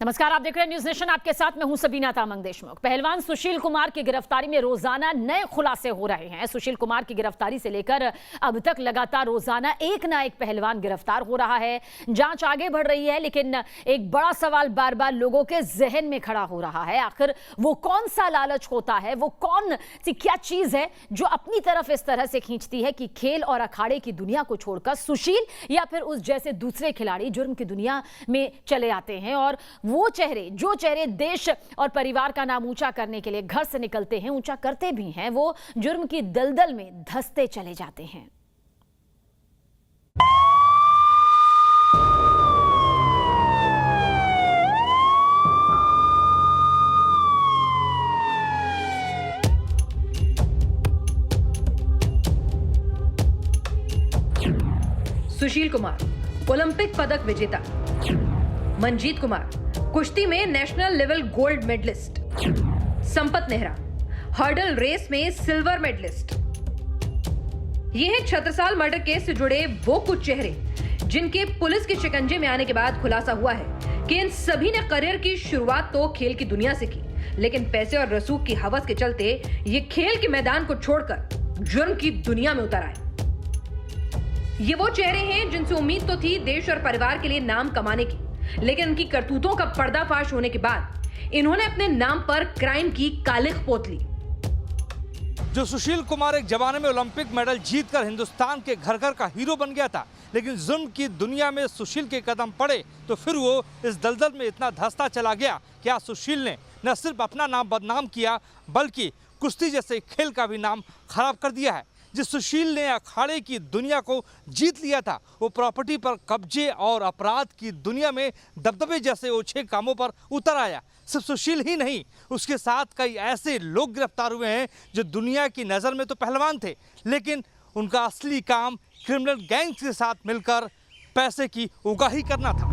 नमस्कार, आप देख रहे हैं न्यूज नेशन। आपके साथ मैं हूं सबीना तामंग देशमुख। पहलवान सुशील कुमार की गिरफ्तारी में रोजाना नए खुलासे हो रहे हैं। सुशील कुमार की गिरफ्तारी से लेकर अब तक लगातार रोजाना एक ना एक पहलवान गिरफ्तार हो रहा है। जांच आगे बढ़ रही है, लेकिन एक बड़ा सवाल बार बार लोगों के जहन में खड़ा हो रहा है। आखिर वो कौन सा लालच होता है, वो कौन सी क्या चीज है जो अपनी तरफ इस तरह से खींचती है कि खेल और अखाड़े की दुनिया को छोड़कर सुशील या फिर उस जैसे दूसरे खिलाड़ी जुर्म की दुनिया में चले आते हैं और वो चेहरे देश और परिवार का नाम ऊंचा करने के लिए घर से निकलते हैं, ऊंचा करते भी हैं, वो जुर्म की दलदल में धंसते चले जाते हैं। सुशील कुमार ओलंपिक पदक विजेता, मनजीत कुमार कुश्ती में national level gold medallist, Sampat Nehra hurdle race में सिल्वर मेडलिस्ट। ये है छत्रसाल मर्डर केस से जुड़े वो कुछ चेहरे जिनके पुलिस के शिकंजे में आने के बाद खुलासा हुआ है कि इन सभी ने करियर की शुरुआत तो खेल की दुनिया से की, लेकिन पैसे और रसूख की हवस के चलते ये खेल के मैदान को छोड़कर जुर्म की दुनिया में उतर आए। ये वो चेहरे हैं जिनसे उम्मीद तो थी देश और परिवार के लिए नाम कमाने की, लेकिन उनकी करतूतों का पर्दाफाश होने के बाद इन्होंने अपने नाम पर क्राइम की कालिख पोत ली। जो सुशील कुमार एक जमाने में ओलंपिक मेडल जीतकर हिंदुस्तान के घर घर का हीरो बन गया था, लेकिन जुर्म की दुनिया में सुशील के कदम पड़े तो फिर वो इस दलदल में इतना धंसता चला गया कि आज सुशील ने न सिर्फ अपना नाम बदनाम किया बल्कि कुश्ती जैसे खेल का भी नाम खराब कर दिया है। जिस सुशील ने अखाड़े की दुनिया को जीत लिया था, वो प्रॉपर्टी पर कब्जे और अपराध की दुनिया में दबदबे जैसे ओछे कामों पर उतर आया। सिर्फ सुशील ही नहीं, उसके साथ कई ऐसे लोग गिरफ्तार हुए हैं जो दुनिया की नज़र में तो पहलवान थे, लेकिन उनका असली काम क्रिमिनल गैंग्स के साथ मिलकर पैसे की उगाही करना था।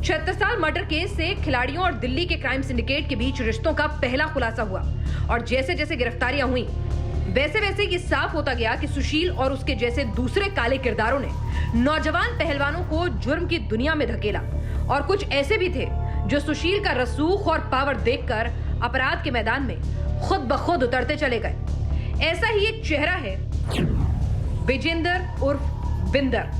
छत्रसाल मर्डर केस से खिलाड़ियों और दिल्ली के क्राइम सिंडिकेट के बीच रिश्तों का पहला खुलासा हुआ और जैसे जैसे गिरफ्तारियां हुई वैसे वैसे ये साफ होता गया कि सुशील और उसके जैसे दूसरे काले किरदारों ने नौजवान पहलवानों को जुर्म की दुनिया में धकेला और कुछ ऐसे भी थे जो सुशील का रसूख और पावर देखकर अपराध के मैदान में खुद ब खुद उतरते चले गए। ऐसा ही एक चेहरा है विजेंदर उर्फ बिंदर।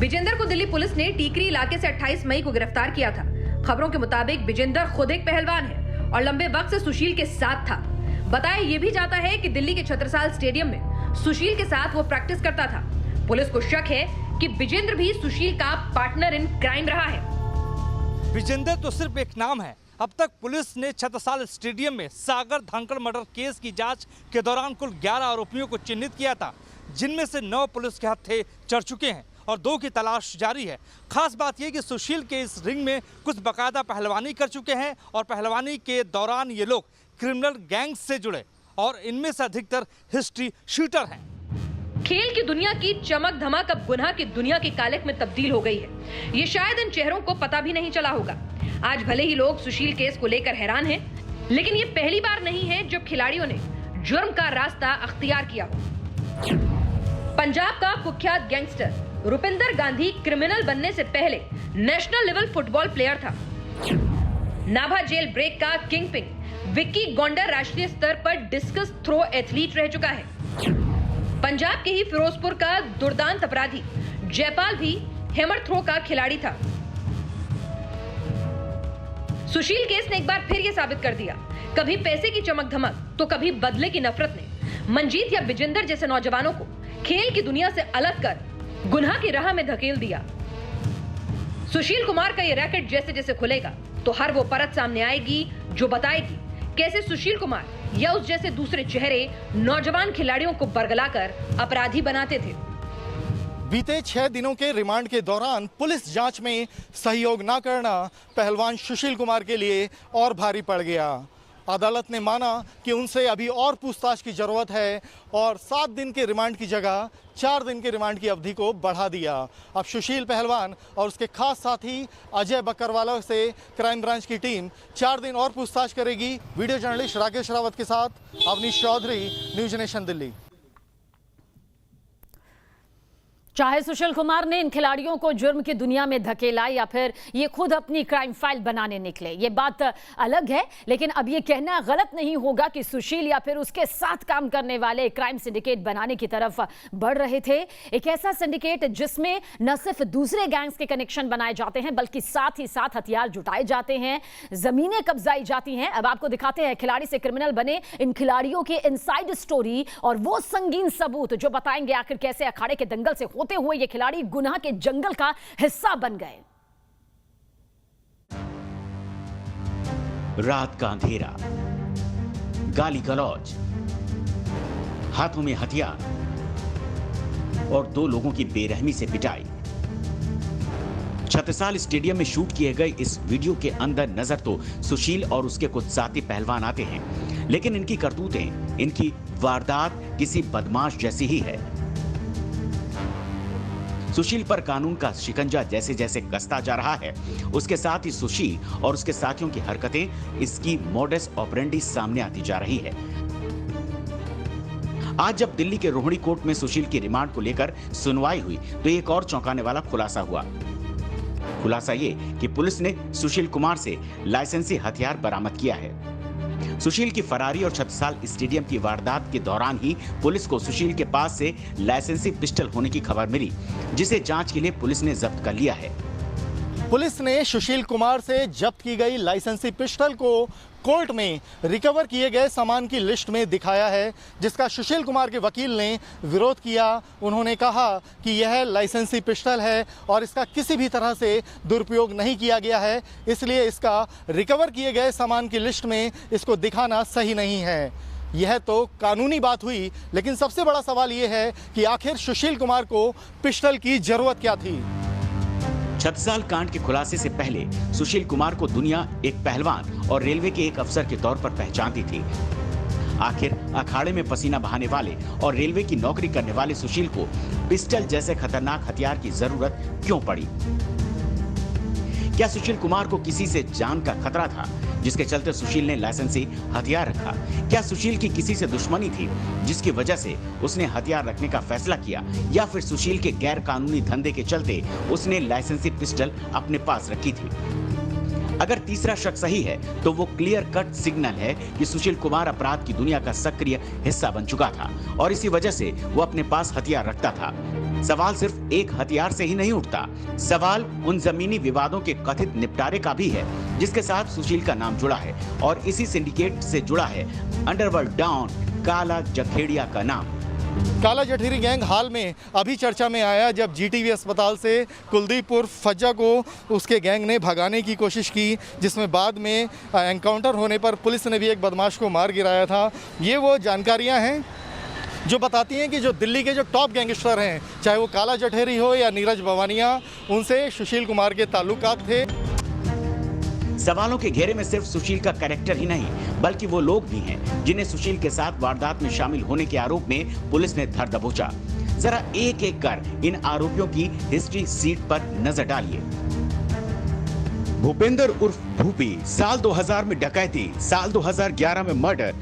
विजेंदर को दिल्ली पुलिस ने टीकरी इलाके से 28 मई को गिरफ्तार किया था। खबरों के मुताबिक विजेंदर खुद एक पहलवान है और लंबे वक्त से सुशील के साथ था। बताया यह भी जाता है कि दिल्ली के छत्रसाल स्टेडियम में सुशील के साथ वो प्रैक्टिस करता था। पुलिस को शक है कि विजेंद्र भी सुशील का पार्टनर इन क्राइम रहा है। विजेंदर तो सिर्फ एक नाम है। अब तक पुलिस ने छत्रसाल स्टेडियम में सागर धांकड़ मर्डर केस की जांच के दौरान कुल 11 आरोपियों को चिन्हित किया था, जिनमें से 9 पुलिस के हत्थे चढ़ चुके हैं और 2 की तलाश जारी है। खास बात यह कि सुशील के इस रिंग में कुछ बाकायदा पहलवानी कर चुके हैं और पहलवानी के दौरान ये लोग क्रिमिनल गैंग्स से जुड़े और इनमें से अधिकतर हिस्ट्री शूटर हैं। खेल की दुनिया की चमक धमक अब गुनाह की दुनिया की कालिख में तब्दील हो गई है। ये शायद इन चेहरों को पता भी नहीं चला होगा। आज भले ही लोग सुशील केस को लेकर हैरान हैं, लेकिन ये पहली बार नहीं है जब खिलाड़ियों ने जुर्म का रास्ता अख्तियार किया हो। पंजाब का कुख्यात गैंगस्टर रुपिंदर गांधी क्रिमिनल बनने से पहले नेशनल लेवल फुटबॉल प्लेयर था। नाभा जेल ब्रेक का किंगपिन विक्की गोंडर राष्ट्रीय स्तर पर डिस्कस थ्रो एथलीट रह चुका है। पंजाब के ही फिरोजपुर का दुर्दांत अपराधी जयपाल भी हैमर थ्रो का खिलाड़ी था। सुशील केस ने एक बार फिर यह साबित कर दिया, कभी पैसे की चमक धमक तो कभी बदले की नफरत ने मनजीत या विजेंदर जैसे नौजवानों को खेल की दुनिया से अलग कर गुनाह की राह में धकेल दिया। सुशील कुमार का यह रैकेट जैसे जैसे खुलेगा तो हर वो परत सामने आएगी जो बताएगी कैसे सुशील कुमार या उस जैसे दूसरे चेहरे नौजवान खिलाड़ियों को बरगलाकर अपराधी बनाते थे। बीते 6 दिनों के रिमांड के दौरान पुलिस जांच में सहयोग न करना पहलवान सुशील कुमार के लिए और भारी पड़ गया। अदालत ने माना कि उनसे अभी और पूछताछ की जरूरत है और 7 दिन के रिमांड की जगह 4 दिन के रिमांड की अवधि को बढ़ा दिया। अब सुशील पहलवान और उसके खास साथी अजय बकरवाला से क्राइम ब्रांच की टीम 4 दिन और पूछताछ करेगी। वीडियो जर्नलिस्ट राकेश रावत के साथ अवनीश चौधरी, न्यूज नेशन दिल्ली। चाहे सुशील कुमार ने इन खिलाड़ियों को जुर्म की दुनिया में धकेला या फिर ये खुद अपनी क्राइम फाइल बनाने निकले, ये बात अलग है। लेकिन अब ये कहना गलत नहीं होगा कि सुशील या फिर उसके साथ काम करने वाले क्राइम सिंडिकेट बनाने की तरफ बढ़ रहे थे। एक ऐसा सिंडिकेट जिसमें न सिर्फ दूसरे गैंग्स के कनेक्शन बनाए जाते हैं बल्कि साथ ही साथ हथियार जुटाए जाते हैं, जमीनें कब्जाई जाती हैं। अब आपको दिखाते हैं खिलाड़ी से क्रिमिनल बने इन खिलाड़ियों की इनसाइड स्टोरी और वो संगीन सबूत जो बताएंगे आखिर कैसे अखाड़े के दंगल से होते हुए ये खिलाड़ी गुनाह के जंगल का हिस्सा बन गए। रात का अंधेरा, गाली गलौज, हाथों में हथियार और 2 लोगों की बेरहमी से पिटाई। छत्रसाल स्टेडियम में शूट किए गए इस वीडियो के अंदर नजर तो सुशील और उसके कुछ साथी पहलवान आते हैं, लेकिन इनकी करतूतें, इनकी वारदात किसी बदमाश जैसी ही है। सुशील पर कानून का शिकंजा जैसे जैसे कसता जा रहा है, उसके साथ ही सुशील और उसके साथियों की हरकतें, इसकी मोडस ऑपरेंडी सामने आती जा रही है। आज जब दिल्ली के रोहिणी कोर्ट में सुशील की रिमांड को लेकर सुनवाई हुई तो एक और चौंकाने वाला खुलासा हुआ। खुलासा ये कि पुलिस ने सुशील कुमार से लाइसेंसी हथियार बरामद किया है। सुशील की फरारी और छत्रसाल स्टेडियम की वारदात के दौरान ही पुलिस को सुशील के पास से लाइसेंसी पिस्टल होने की खबर मिली, जिसे जांच के लिए पुलिस ने जब्त कर लिया है। पुलिस ने सुशील कुमार से जब्त की गई लाइसेंसी पिस्टल को कोर्ट में रिकवर किए गए सामान की लिस्ट में दिखाया है, जिसका सुशील कुमार के वकील ने विरोध किया। उन्होंने कहा कि यह लाइसेंसी पिस्टल है और इसका किसी भी तरह से दुरुपयोग नहीं किया गया है, इसलिए इसका रिकवर किए गए सामान की लिस्ट में इसको दिखाना सही नहीं है। यह तो कानूनी बात हुई, लेकिन सबसे बड़ा सवाल यह है कि आखिर सुशील कुमार को पिस्टल की जरूरत क्या थी। छत्रसाल कांड के खुलासे से पहले सुशील कुमार को दुनिया एक पहलवान और रेलवे के एक अफसर के तौर पर पहचानती थी। आखिर अखाड़े में पसीना बहाने वाले और रेलवे की नौकरी करने वाले सुशील को पिस्टल जैसे खतरनाक हथियार की जरूरत क्यों पड़ी? क्या सुशील कुमार को किसी से जान का खतरा था जिसके चलते सुशील ने लाइसेंसी हथियार रखा? क्या सुशील की किसी से दुश्मनी थी जिसकी वजह से उसने हथियार रखने का फैसला किया, या फिर सुशील के गैर कानूनी धंधे के चलते उसने लाइसेंसी पिस्टल अपने पास रखी थी? अगर तीसरा शक सही है तो वो क्लियर कट सिग्नल है कि सुशील कुमार अपराध की दुनिया का सक्रिय हिस्सा बन चुका था और इसी वजह से वो अपने पास हथियार रखता था। सवाल सिर्फ एक हथियार से ही नहीं उठता, सवाल उन जमीनी विवादों के कथित निपटारे का भी है जिसके साथ सुशील का नाम जुड़ा है, और इसी सिंडिकेट से जुड़ा है अंडरवर्ल्ड डॉन काला जखेड़िया का नाम। काला जठेरी गैंग हाल में अभी चर्चा में आया जब जीटीवी अस्पताल से कुलदीप उर्फ फज्जा को उसके गैंग ने भगाने की कोशिश की, जिसमें बाद में एनकाउंटर होने पर पुलिस ने भी एक बदमाश को मार गिराया था। ये वो जानकारियां हैं जो बताती हैं कि जो दिल्ली के जो टॉप गैंगस्टर हैं, चाहे वो काला जठेरी हो या नीरज भवानिया, उनसे सुशील कुमार के ताल्लुकात थे। सवालों के घेरे में सिर्फ सुशील का कैरेक्टर ही नहीं बल्कि वो लोग भी हैं जिन्हें सुशील के साथ वारदात में शामिल होने के आरोप में पुलिस ने धर दबोचा। जरा एक एक कर इन आरोपियों की हिस्ट्री सीट पर नजर डालिए। भूपेंद्र उर्फ भूपी, साल 2000 में डकैती, साल 2011 में मर्डर।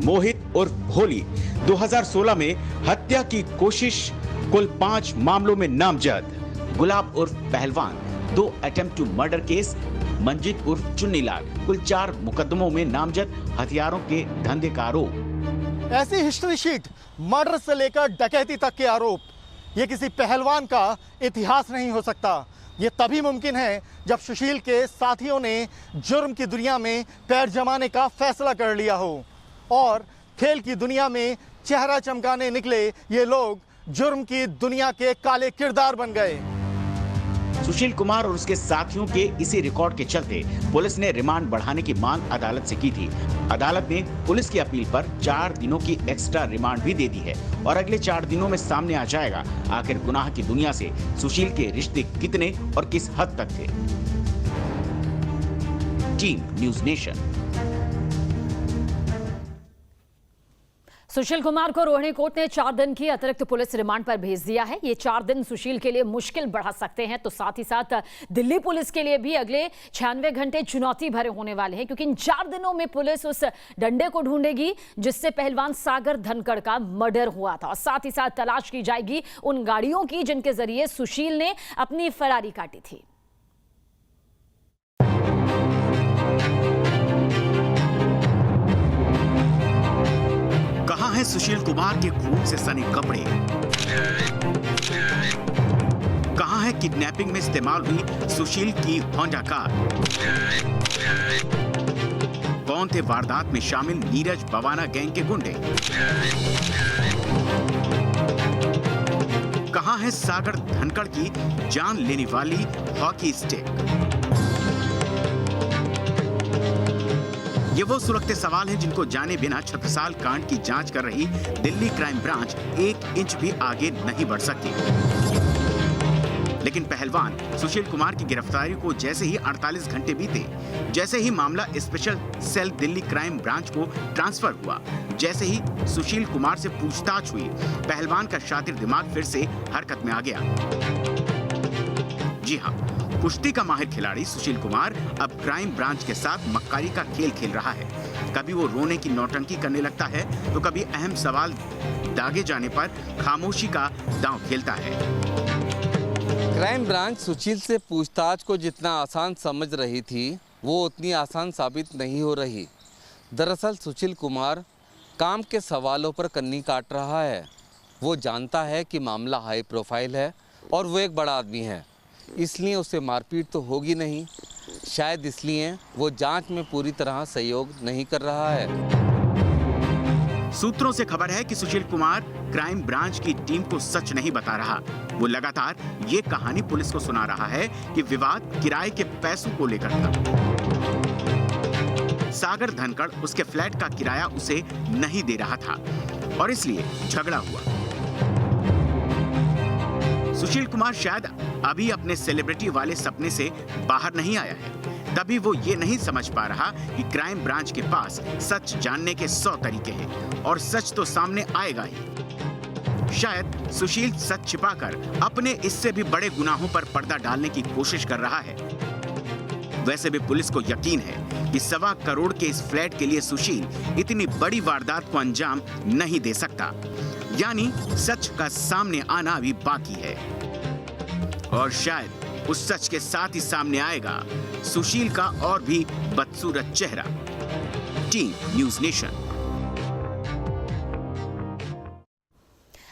मोहित उर्फ भोली, 2016 में हत्या की कोशिश, कुल 5 मामलों में नामजद। गुलाब उर्फ Pahalwan, 2 attempt to murder case. Manjeet उर्फ चुन्नीलाल, कुल 4 मुकदमों में नामजद, हथियारों के धंधे का आरोप। ऐसी हिस्ट्री शीट, मर्डर से लेकर डकैती तक के आरोप, ये किसी पहलवान का इतिहास नहीं हो सकता। ये तभी मुमकिन है जब सुशील के साथियों ने जुर्म की दुनिया में पैर जमाने का फैसला कर लिया हो और खेल की दुनिया में चेहरा चमकाने निकले ये लोग जुर्म की दुनिया के काले किरदार बन गए। सुशील कुमार और उसके साथियों के इसी रिकॉर्ड के चलते पुलिस ने रिमांड बढ़ाने की मांग अदालत से की थी। अदालत ने पुलिस की अपील पर 4 दिनों की एक्स्ट्रा रिमांड भी दे दी है और अगले 4 दिनों में सामने आ जाएगा आखिर गुनाह की दुनिया से सुशील के रिश्ते कितने और किस हद तक थे। Team news nation. Sushil Kumar को रोहिणी कोर्ट ने 4 दिन की अतिरिक्त पुलिस रिमांड पर भेज दिया है। ये 4 दिन सुशील के लिए मुश्किल बढ़ा सकते हैं, तो साथ ही साथ दिल्ली पुलिस के लिए भी अगले 96 घंटे चुनौती भरे होने वाले हैं, क्योंकि इन 4 दिनों में पुलिस उस डंडे को ढूंढेगी जिससे पहलवान सागर धनखड़ का मर्डर हुआ था, और साथ ही साथ तलाश की जाएगी उन गाड़ियों की जिनके जरिए सुशील ने अपनी फरारी काटी थी। कहां है सुशील कुमार के खून से सने कपड़े? कहां है किडनैपिंग में इस्तेमाल हुई सुशील की होंडा कार? कौन थे वारदात में शामिल नीरज बवाना गैंग के गुंडे? कहां है सागर धनखड़ की जान लेने वाली हॉकी स्टिक? ये वो सुलगते सवाल हैं जिनको जाने बिना छत्रसाल कांड की जांच कर रही दिल्ली क्राइम ब्रांच 1 इंच भी आगे नहीं बढ़ सकती। लेकिन पहलवान सुशील कुमार की गिरफ्तारी को जैसे ही 48 घंटे बीते, जैसे ही मामला special cell Delhi crime branch को ट्रांसफर हुआ, जैसे ही सुशील कुमार से पूछताछ हुई, पहलवान का शातिर दिमाग फिर से हरकत में आ गया। जी हाँ, कुश्ती का माहिर खिलाड़ी सुशील कुमार अब क्राइम ब्रांच के साथ मक्कारी का खेल खेल रहा है। कभी वो रोने की नौटंकी करने लगता है, तो कभी अहम सवाल दागे जाने पर खामोशी का दांव खेलता है। क्राइम ब्रांच सुशील से पूछताछ को जितना आसान समझ रही थी, वो उतनी आसान साबित नहीं हो रही। दरअसल सुशील कुमार काम के सवालों पर कन्नी काट रहा है। वो जानता है कि मामला हाई प्रोफाइल है और वो एक बड़ा आदमी है, इसलिए उसे मारपीट तो होगी नहीं। शायद इसलिए वो जांच में पूरी तरह सहयोग नहीं कर रहा है। सूत्रों से खबर है कि सुशील कुमार क्राइम ब्रांच की टीम को सच नहीं बता रहा। वो लगातार ये कहानी पुलिस को सुना रहा है कि विवाद किराए के पैसों को लेकर था। सागर धनखड़ उसके फ्लैट का किराया उसे नहीं दे रहा था और इसलिए झगड़ा हुआ। सुशील कुमार शायद अभी अपने सेलिब्रिटी वाले सपने से बाहर नहीं आया है, तभी वो ये नहीं समझ पा रहा कि क्राइम ब्रांच के पास सच जानने के 100 तरीके हैं और सच तो सामने आएगा ही। शायद सुशील सच छिपाकर अपने इससे भी बड़े गुनाहों पर पर्दा डालने की कोशिश कर रहा है। वैसे भी पुलिस को यकीन है कि 1.25 करोड़ के इस फ्लैट के लिए सुशील इतनी बड़ी वारदात को अंजाम नहीं दे सकता। यानी सच का सामने आना अभी बाकी है, और शायद उस सच के साथ ही सामने आएगा सुशील का और भी बदसूरत चेहरा। Team news nation.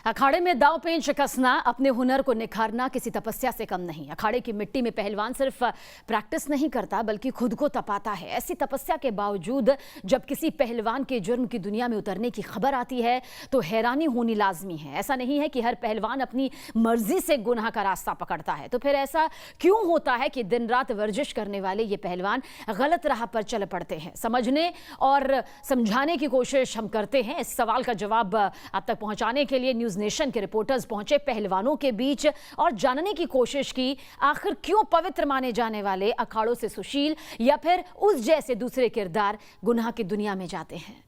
अखाड़े में दांव पेंच कसना, अपने हुनर को निखारना किसी तपस्या से कम नहीं। अखाड़े की मिट्टी में पहलवान सिर्फ प्रैक्टिस नहीं करता बल्कि खुद को तपाता है। ऐसी तपस्या के बावजूद जब किसी पहलवान के जुर्म की दुनिया में उतरने की खबर आती है तो हैरानी होनी लाजमी है। ऐसा नहीं है कि हर पहलवान अपनी मर्जी से गुनाह का रास्ता पकड़ता है, तो फिर ऐसा क्यों होता है कि दिन रात वर्जिश करने वाले ये पहलवान गलत राह पर चल पड़ते हैं? समझने और समझाने की कोशिश हम करते हैं। इस सवाल का जवाब आप तक पहुंचाने के लिए न्यूज़ नेशन के रिपोर्टर्स पहुंचे पहलवानों के बीच और जानने की कोशिश की आखिर क्यों पवित्र माने जाने वाले अखाड़ों से सुशील या फिर उस जैसे दूसरे किरदार गुनाह की दुनिया में जाते हैं।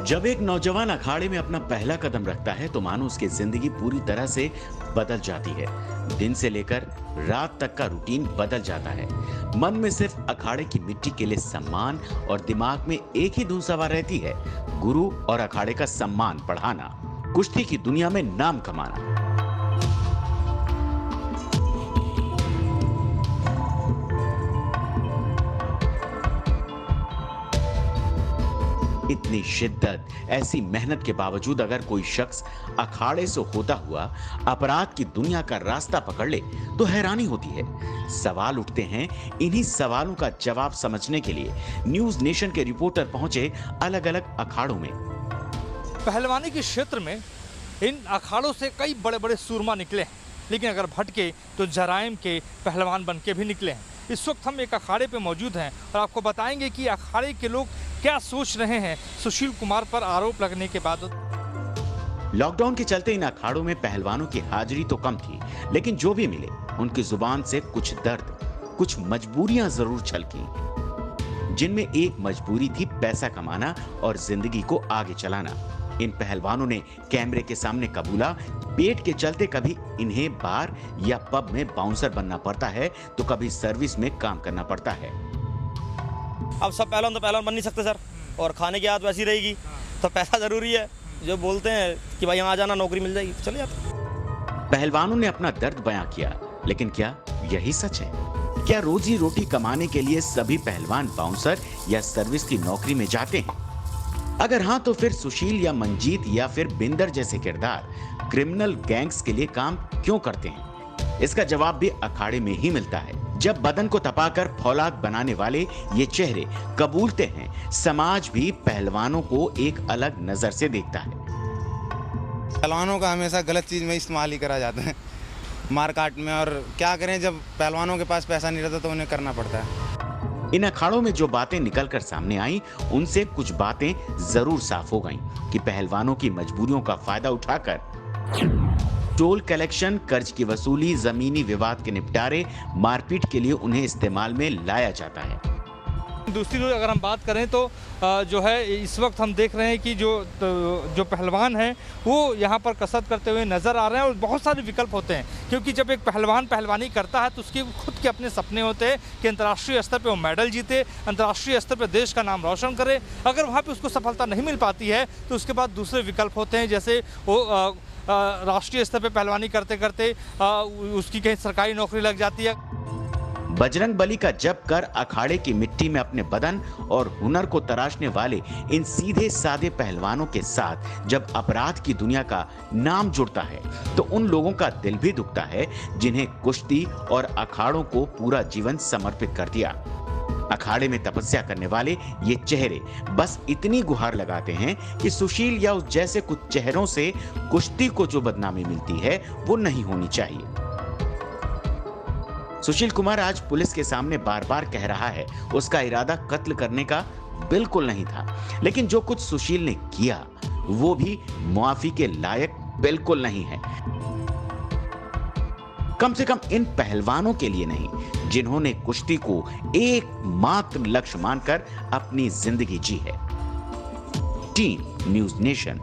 जब एक नौजवान अखाड़े में अपना पहला कदम रखता है तो मानो उसकी जिंदगी पूरी तरह से बदल जाती है। दिन से लेकर रात तक का रूटीन बदल जाता है। मन में सिर्फ अखाड़े की मिट्टी के लिए सम्मान और दिमाग में एक ही धुन सवार रहती है, गुरु और अखाड़े का सम्मान बढ़ाना, कुश्ती की दुनिया में नाम कमाना। इतनी शिद्दत, ऐसी मेहनत के बावजूद अगर कोई शख्स अखाड़े से होता हुआ अपराध की दुनिया का रास्ता पकड़ ले तो हैरानी होती है। सवाल उठते हैं। इन्हीं सवालों का जवाब समझने के लिए न्यूज़ नेशन के रिपोर्टर पहुंचे अलग अलग अखाड़ों में। पहलवानी के क्षेत्र में इन अखाड़ों से कई बड़े बड़े सूरमा निकले हैं, लेकिन अगर भटके तो जराइम के पहलवान बन के भी निकले हैं। इस वक्त हम एक अखाड़े पे मौजूद हैं और आपको बताएंगे कि अखाड़े के लोग क्या सोच रहे हैं सुशील कुमार पर आरोप लगने के बाद। लॉकडाउन के चलते इन अखाड़ों में पहलवानों की हाजिरी तो कम थी, लेकिन जो भी मिले उनकी जुबान से कुछ दर्द, कुछ मजबूरियां जरूर छलकी, जिनमें एक मजबूरी थी पैसा कमाना और जिंदगी को आगे चलाना। इन पहलवानों ने कैमरे के सामने कबूला, पेट के चलते कभी इन्हें बार या पब में बाउंसर बनना पड़ता है तो कभी सर्विस में काम करना पड़ता है। अब सब पहलवान तो पहलवान बन नहीं सकते सर, और खाने की आदत वैसी रहेगी, तो पैसा जरूरी है। जो बोलते हैं कि भाई यहाँ आ जाना नौकरी मिल जाएगी, चले जाते। पहलवानों ने अपना दर्द बयां किया, लेकिन क्या यही सच है? क्या रोजी रोटी कमाने के लिए सभी पहलवान बाउंसर या सर्विस की नौकरी में जाते हैं? अगर हाँ, तो फिर सुशील या मंजीत या फिर बिंदर जैसे किरदार क्रिमिनल गैंग्स के लिए काम क्यों करते हैं? इसका जवाब भी अखाड़े में ही मिलता है, जब बदन को तपाकर फौलाद बनाने वाले ये चेहरे कबूलते हैं, समाज भी पहलवानों को एक अलग नजर से देखता है। पहलवानों का हमेशा गलत चीज में इस्तेमाल ही करा जाता है, मार काट में। और क्या करें, जब पहलवानों के पास पैसा नहीं रहता तो उन्हें करना पड़ता है। इन अखाड़ों में जो बातें निकलकर सामने आई, उनसे कुछ बातें जरूर साफ हो गईं कि पहलवानों की मजबूरियों का फायदा उठाकर टोल कलेक्शन, कर्ज की वसूली, जमीनी विवाद के निपटारे, मारपीट के लिए उन्हें इस्तेमाल में लाया जाता है। दूसरी ओर अगर हम बात करें तो जो है इस वक्त हम देख रहे हैं कि जो पहलवान हैं वो यहाँ पर कसरत करते हुए नज़र आ रहे हैं, और बहुत सारे विकल्प होते हैं, क्योंकि जब एक पहलवान पहलवानी करता है तो उसके खुद के अपने सपने होते हैं कि अंतर्राष्ट्रीय स्तर पे वो मेडल जीते, अंतर्राष्ट्रीय स्तर पे देश का नाम रोशन करे। अगर वहाँ पे उसको सफलता नहीं मिल पाती है तो उसके बाद दूसरे विकल्प होते हैं, जैसे वो राष्ट्रीय स्तर पे पहलवानी करते करते उसकी कहीं सरकारी नौकरी लग जाती है। बजरंग बली का जप कर अखाड़े की मिट्टी में अपने बदन और हुनर को तराशने वाले इन सीधे साधे पहलवानों के साथ जब अपराध की दुनिया का नाम जुड़ता है तो उन लोगों का दिल भी दुखता है जिन्हें कुश्ती और अखाड़ों को पूरा जीवन समर्पित कर दिया। अखाड़े में तपस्या करने वाले ये चेहरे बस इतनी गुहार लगाते हैं कि सुशील या उस जैसे कुछ चेहरों से कुश्ती को जो बदनामी मिलती है वो नहीं होनी चाहिए। सुशील कुमार आज पुलिस के सामने बार बार कह रहा है उसका इरादा कत्ल करने का बिल्कुल नहीं था, लेकिन जो कुछ सुशील ने किया वो भी मुआफी के लायक बिल्कुल नहीं है, कम से कम इन पहलवानों के लिए नहीं जिन्होंने कुश्ती को एकमात्र लक्ष्य मानकर अपनी जिंदगी जी है। Team news nation.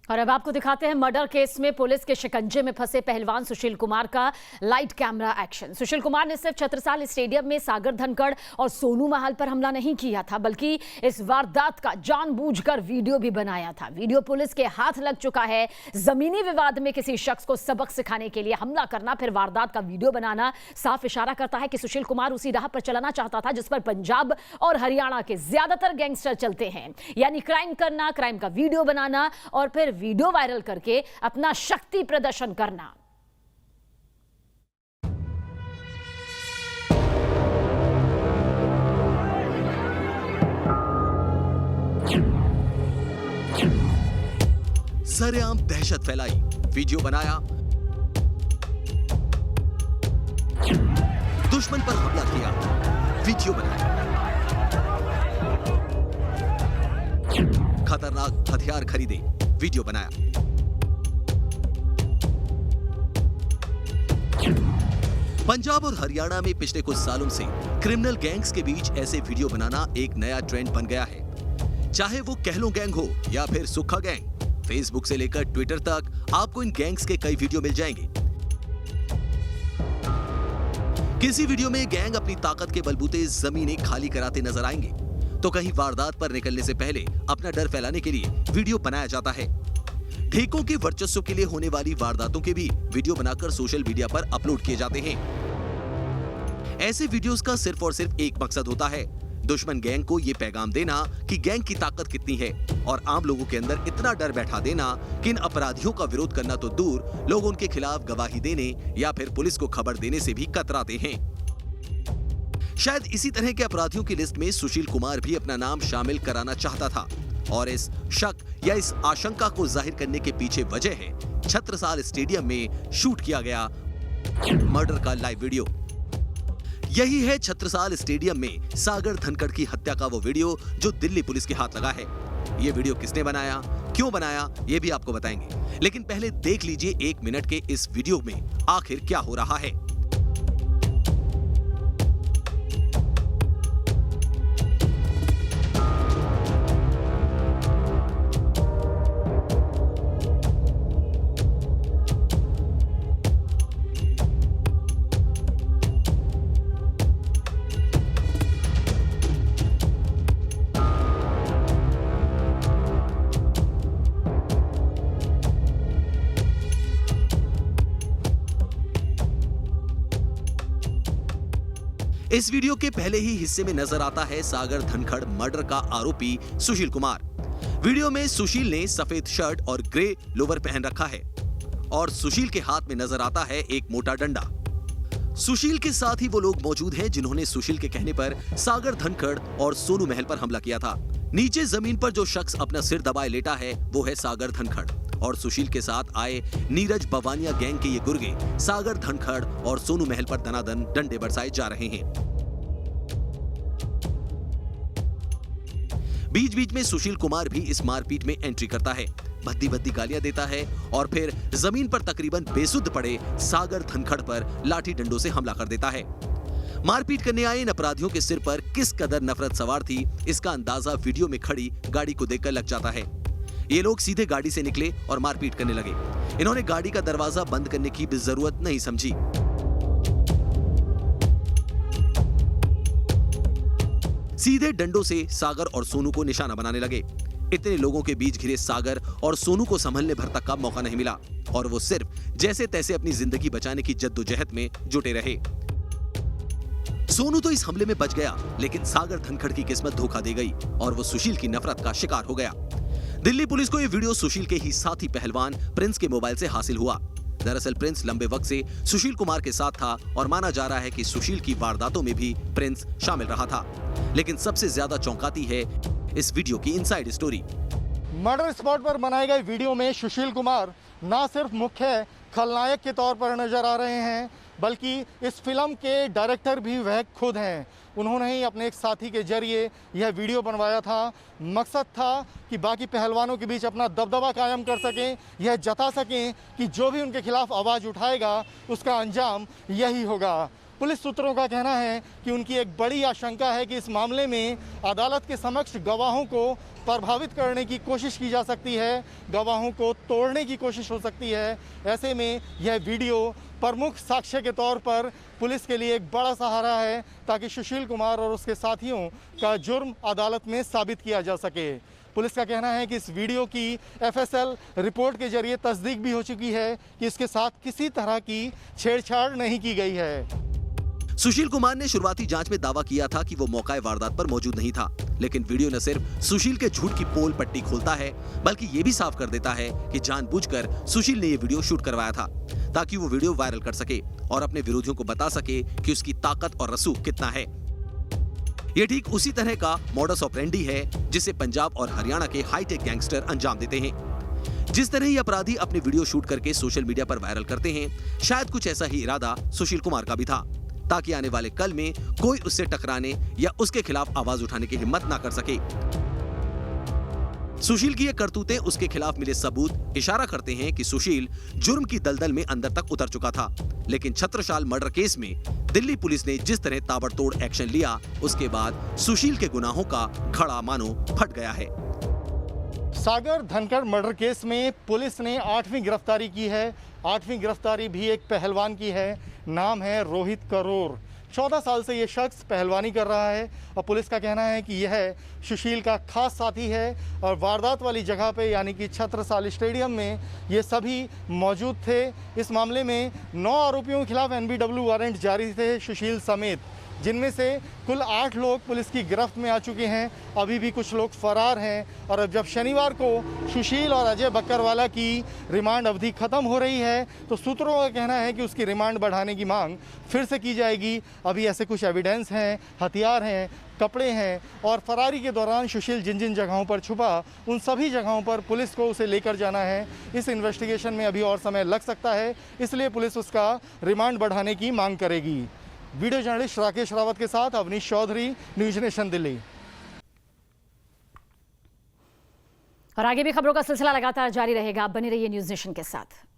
और अब आपको दिखाते हैं मर्डर केस में पुलिस के शिकंजे में फंसे पहलवान सुशील कुमार का light camera action. Sushil Kumar ने सिर्फ छत्रसाल स्टेडियम में सागर धनखड़ और सोनू महल पर हमला नहीं किया था, बल्कि इस वारदात का जानबूझकर वीडियो भी बनाया था। वीडियो पुलिस के हाथ लग चुका है। जमीनी विवाद में किसी शख्स को सबक सिखाने के लिए हमला करना, फिर वारदात का वीडियो बनाना साफ इशारा करता है कि सुशील कुमार उसी राह पर चलाना चाहता था जिस पर पंजाब और हरियाणा के ज्यादातर गैंगस्टर चलते हैं, यानी क्राइम करना, क्राइम का वीडियो बनाना और फिर वीडियो वायरल करके अपना शक्ति प्रदर्शन करना। सरेआम दहशत फैलाई, वीडियो बनाया, दुश्मन पर हमला किया, वीडियो बनाया, खतरनाक हथियार खरीदे, वीडियो बनाया, पंजाब और हरियाणा में पिछले कुछ सालों से क्रिमिनल गैंग्स के बीच ऐसे वीडियो बनाना एक नया ट्रेंड बन गया है। चाहे वो कहलों गैंग हो या फिर सुक्खा गैंग, फेसबुक से लेकर ट्विटर तक आपको इन गैंग्स के कई वीडियो मिल जाएंगे। किसी वीडियो में गैंग अपनी ताकत के बलबूते जमीनें खाली कराते नजर आएंगे, तो कहीं वारदात पर निकलने से पहले अपना डर फैलाने के लिए वीडियो बनाया जाता है। ठेकों के वर्चस्व के लिए होने वाली वारदातों के भी वीडियो बनाकर सोशल मीडिया पर अपलोड किए जाते हैं। ऐसे वीडियोस का सिर्फ और सिर्फ एक मकसद होता है, दुश्मन गैंग को ये पैगाम देना कि गैंग की ताकत कितनी है और आम लोगों के अंदर इतना डर बैठा देना कि इन अपराधियों का विरोध करना तो दूर, लोग उनके खिलाफ गवाही देने या फिर पुलिस को खबर देने से भी कतराते हैं। शायद इसी तरह के अपराधियों की लिस्ट में सुशील कुमार भी अपना नाम शामिल कराना चाहता था, और इस शक या इस आशंका को जाहिर करने के पीछे वजह है छत्रसाल स्टेडियम में शूट किया गया मर्डर का लाइव वीडियो। यही है छत्रसाल स्टेडियम में सागर धनखड़ की हत्या का वो वीडियो जो दिल्ली पुलिस के हाथ लगा है। ये वीडियो किसने बनाया, क्यों बनाया, ये भी आपको बताएंगे, लेकिन पहले देख लीजिए 1 मिनट के इस वीडियो में आखिर क्या हो रहा है। इस वीडियो के पहले ही हिस्से में नजर आता है सागर धनखड़ मर्डर का आरोपी सुशील कुमार। वीडियो में सुशील ने सफेद शर्ट और ग्रे लोवर पहन रखा है और सुशील के हाथ में नजर आता है एक मोटा डंडा। सुशील के साथ ही वो लोग मौजूद हैं जिन्होंने सुशील के कहने पर सागर धनखड़ और सोनू महल पर हमला किया था। नीचे जमीन पर जो शख्स अपना सिर दबाए लेटा है वो है सागर धनखड़ और सुशील के साथ आए नीरज बवानिया गैंग के ये गुर्गे सागर धनखड़ और सोनू महल पर दनादन डंडे बरसाए जा रहे हैं। बीच बीच में सुशील कुमार भी इस मारपीट में एंट्री करता है, भद्दी भद्दी गालियां देता है और फिर जमीन पर तकरीबन बेसुध पड़े सागर धनखड़ पर लाठी डंडों से हमला कर देता है। मारपीट करने आए इन अपराधियों के सिर पर किस कदर नफरत सवार थी इसका अंदाजा वीडियो में खड़ी गाड़ी को देखकर लग जाता है। ये लोग सीधे गाड़ी से निकले और मारपीट करने लगे। इन्होंने गाड़ी का दरवाजा बंद करने की भी जरूरत नहीं समझी। सीधे डंडों से सागर और सोनू को निशाना बनाने लगे। इतने लोगों के बीच घिरे सागर और सोनू को संभलने भर तक का मौका नहीं मिला और वो सिर्फ जैसे तैसे अपनी जिंदगी बचाने की जद्दोजहद में जुटे रहे। सोनू तो इस हमले में बच गया, लेकिन सागर धनखड़ की किस्मत धोखा दे गई और वो सुशील की नफरत का शिकार हो गया। दिल्ली पुलिस को यह वीडियो सुशील के ही साथी पहलवान प्रिंस के मोबाइल से हासिल हुआ। दरअसल प्रिंस लंबे वक्त से सुशील कुमार के साथ था और माना जा रहा है कि सुशील की वारदातों में भी प्रिंस शामिल रहा था। लेकिन सबसे ज्यादा चौंकाती है इस वीडियो की इनसाइड स्टोरी। मर्डर स्पॉट पर बनाए गए वीडियो में सुशील कुमार ना सिर्फ मुख्य खलनायक के तौर पर नजर आ रहे हैं, बल्कि इस फिल्म के डायरेक्टर भी वह खुद हैं। उन्होंने ही अपने एक साथी के जरिए यह वीडियो बनवाया था। मकसद था कि बाकी पहलवानों के बीच अपना दबदबा कायम कर सकें, यह जता सकें कि जो भी उनके खिलाफ आवाज़ उठाएगा उसका अंजाम यही होगा। पुलिस सूत्रों का कहना है कि उनकी एक बड़ी आशंका है कि इस मामले में अदालत के समक्ष गवाहों को प्रभावित करने की कोशिश की जा सकती है, गवाहों को तोड़ने की कोशिश हो सकती है। ऐसे में यह वीडियो प्रमुख साक्ष्य के तौर पर पुलिस के लिए एक बड़ा सहारा है ताकि सुशील कुमार और उसके साथियों का जुर्म अदालत में साबित किया जा सके। पुलिस का कहना है कि इस वीडियो की एफएसएल रिपोर्ट के जरिए तस्दीक भी हो चुकी है कि इसके साथ किसी तरह की छेड़छाड़ नहीं की गई है। सुशील कुमार ने शुरुआती जांच में दावा किया था कि वो मौका वारदात पर मौजूद नहीं था, लेकिन वीडियो न सिर्फ सुशील के झूठ की पोल पट्टी खोलता है बल्कि ये भी साफ कर देता है कि जानबूझकर सुशील ने ये वीडियो शूट करवाया था ताकि वो वीडियो वायरल कर सके और अपने विरोधियों को बता सके कि उसकी ताकत और रसूख कितना है। ये ठीक उसी तरह का मॉडस ऑपरेंडी है जिसे पंजाब और हरियाणा के हाईटेक गैंगस्टर अंजाम देते हैं। जिस तरह ये अपराधी अपने वीडियो शूट करके सोशल मीडिया पर वायरल करते हैं, शायद कुछ ऐसा ही इरादा सुशील कुमार का भी था ताकि आने वाले कल में कोई उससे टकराने या उसके खिलाफ आवाज उठाने की हिम्मत ना कर सके। सुशील की ये करतूतें उसके खिलाफ मिले सबूत इशारा करते हैं कि सुशील जुर्म की दलदल में अंदर तक उतर चुका था। लेकिन छत्रसाल मर्डर केस में दिल्ली पुलिस ने जिस तरह ताबड़तोड़ एक्शन लिया, उसके बाद सुशील के गुनाहों का घड़ा मानो फट गया है। सागर धनखड़ मर्डर केस में पुलिस ने 8वीं गिरफ्तारी की है। 8वीं गिरफ्तारी भी एक पहलवान की है। नाम है रोहित करोर। 14 साल से ये शख्स पहलवानी कर रहा है और पुलिस का कहना है कि यह सुशील का खास साथी है और वारदात वाली जगह पे यानी कि छत्रसाल स्टेडियम में ये सभी मौजूद थे। इस मामले में 9 आरोपियों के खिलाफ NBW वारंट जारी थे सुशील समेत, जिनमें से कुल 8 लोग पुलिस की गिरफ्त में आ चुके हैं। अभी भी कुछ लोग फरार हैं और अब जब शनिवार को सुशील और अजय बक्करवाला की रिमांड अवधि ख़त्म हो रही है तो सूत्रों का कहना है कि उसकी रिमांड बढ़ाने की मांग फिर से की जाएगी। अभी ऐसे कुछ एविडेंस हैं, हथियार हैं, कपड़े हैं और फरारी के दौरान सुशील जिन जिन जगहों पर छुपा उन सभी जगहों पर पुलिस को उसे लेकर जाना है। इस इन्वेस्टिगेशन में अभी और समय लग सकता है, इसलिए पुलिस उसका रिमांड बढ़ाने की मांग करेगी। वीडियो जर्नलिस्ट राकेश रावत के साथ अवनीश चौधरी, न्यूज नेशन दिल्ली। और आगे भी खबरों का सिलसिला लगातार जारी रहेगा, आप बने रहिए न्यूज नेशन के साथ।